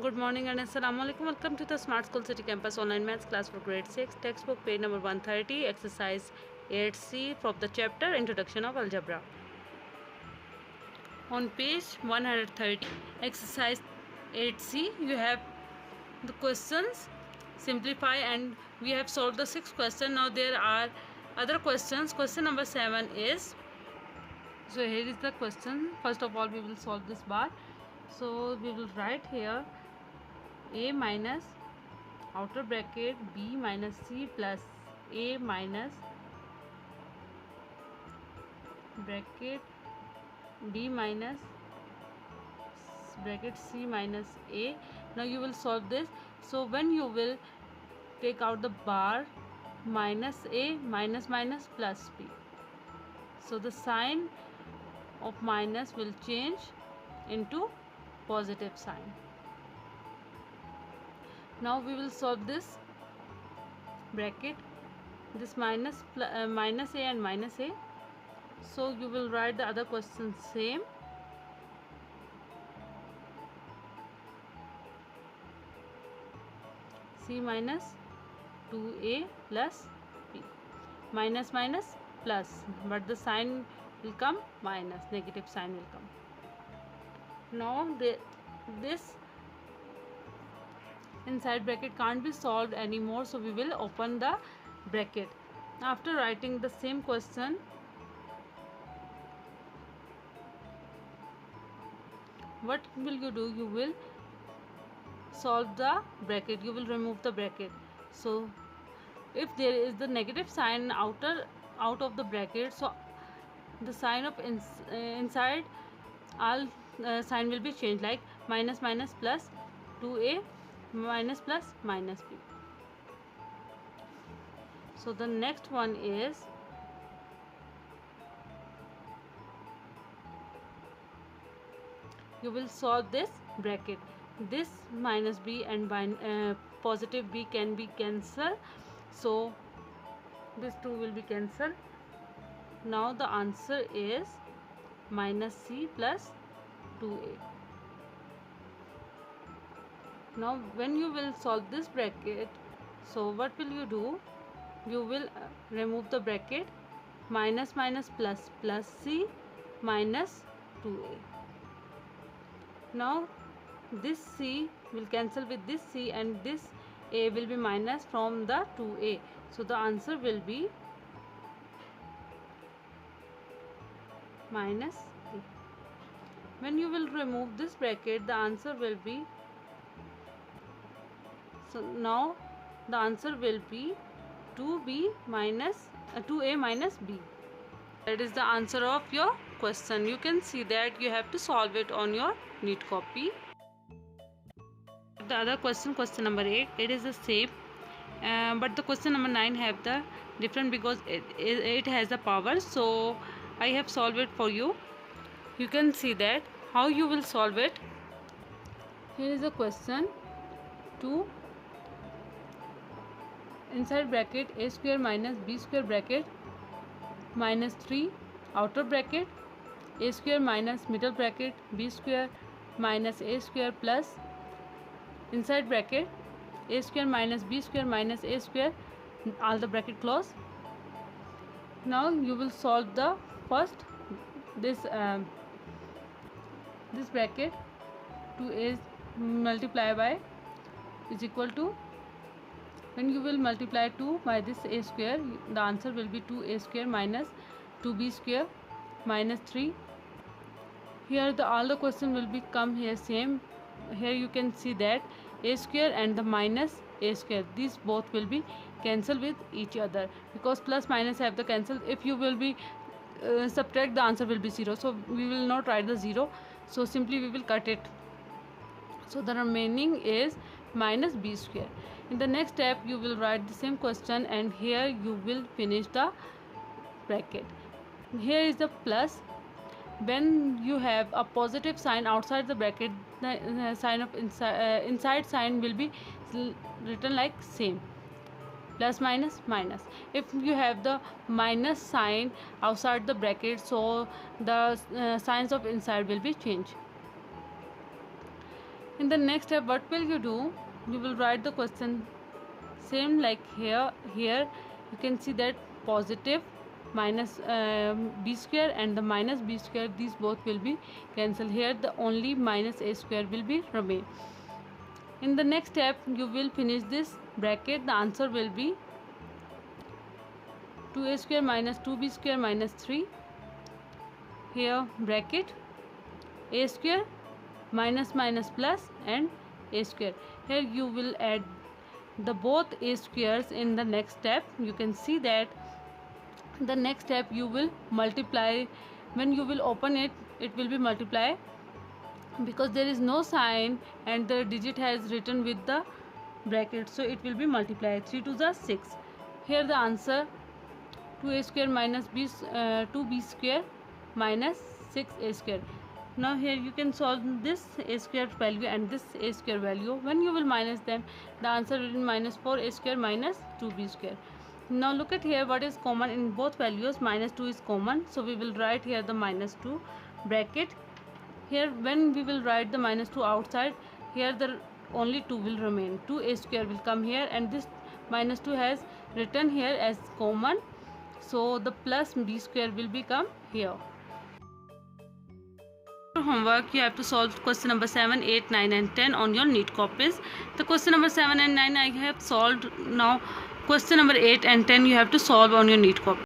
good morning and assalamu alaikum. Welcome to the Smart School City Campus online maths class for grade 6. Textbook page number 130, exercise 8C from the chapter Introduction of Algebra. On page 130, exercise 8C, you have the questions, simplify, and we have solved the 6th question. Now there are other questions. Question number 7 is, so here is the question. First of all, we will solve this bar. So we will write here a minus outer bracket b minus c plus a minus bracket b minus bracket c minus a. Now you will solve this. So when you will take out the bar, minus a minus minus plus b, so the sign of minus will change into positive sign. Now we will solve this bracket, this minus a and minus a. So you will write the other question same. C minus 2a plus b, minus minus plus, but the sign will come minus, negative sign will come. Now this inside bracket can't be solved anymore, so we will open the bracket. After writing the same question, what will you do? You will solve the bracket, you will remove the bracket. So if there is the negative sign out of the bracket, so the sign of inside all sign will be changed, like minus minus plus 2a minus plus minus b. So the next one is you will solve this bracket. This minus b and positive b can be cancelled, so this 2 will be cancelled. Now the answer is minus c plus 2a. Now when you will solve this bracket, so what will you do? You will remove the bracket, minus minus plus plus c minus 2a. Now this c will cancel with this c and this a will be minus from the 2a. So the answer will be minus a. When you will remove this bracket, the answer will be, so now the answer will be 2b minus 2a minus b. That is the answer of your question. You can see that you have to solve it on your neat copy. The other question, question number 8, it is the same, but the question number 9 have the different because it has the power. So I have solved it for you. You can see that how you will solve it. Here is the question. 2 inside bracket a square minus b square bracket minus 3 outer bracket a square minus middle bracket b square minus a square plus inside bracket a square minus b square minus a square, all the bracket close. Now you will solve the first this bracket. 2a multiply by is equal to, when you will multiply 2 by this a square, the answer will be 2a square minus 2b square minus 3. Here all the question will be come here same. Here you can see that a square and the minus a square, these both will be cancelled with each other because plus minus have the cancel. If you will be subtract, the answer will be 0, so we will not write the 0, so simply we will cut it. So the remaining is minus b square. In the next step you will write the same question and here you will finish the bracket. Here is the plus. When you have a positive sign outside the bracket, the sign of inside sign will be written like same, plus minus minus. If you have the minus sign outside the bracket, so the signs of inside will be changed. In the next step, what will you do? You will write the question same like here. Here you can see that positive minus b square and the minus b square, these both will be cancelled. Here the only minus a square will be remain. In the next step, you will finish this bracket. The answer will be 2a square minus 2b square minus 3. Here bracket a square minus minus plus and a square. Here you will add the both a squares in the next step. You can see that the next step you will multiply. When you will open it, it will be multiply, because there is no sign and the digit has written with the bracket, so it will be multiply. 3 to the 6. Here the answer 2a square minus 2b square minus 6a square. Now here you can solve this a square value and this a square value. When you will minus them, the answer will be minus 4a square minus 2b square. Now look at here what is common in both values. Minus 2 is common, so we will write here the minus 2 bracket. Here when we will write the minus 2 outside, here the only 2 will remain. 2a square will come here and this minus 2 has written here as common, so the plus b square will become here. Homework, you have to solve question number 7, 8, 9 and 10 on your neat copies. The question number 7 and 9 I have solved. Now question number 8 and 10 you have to solve on your neat copy.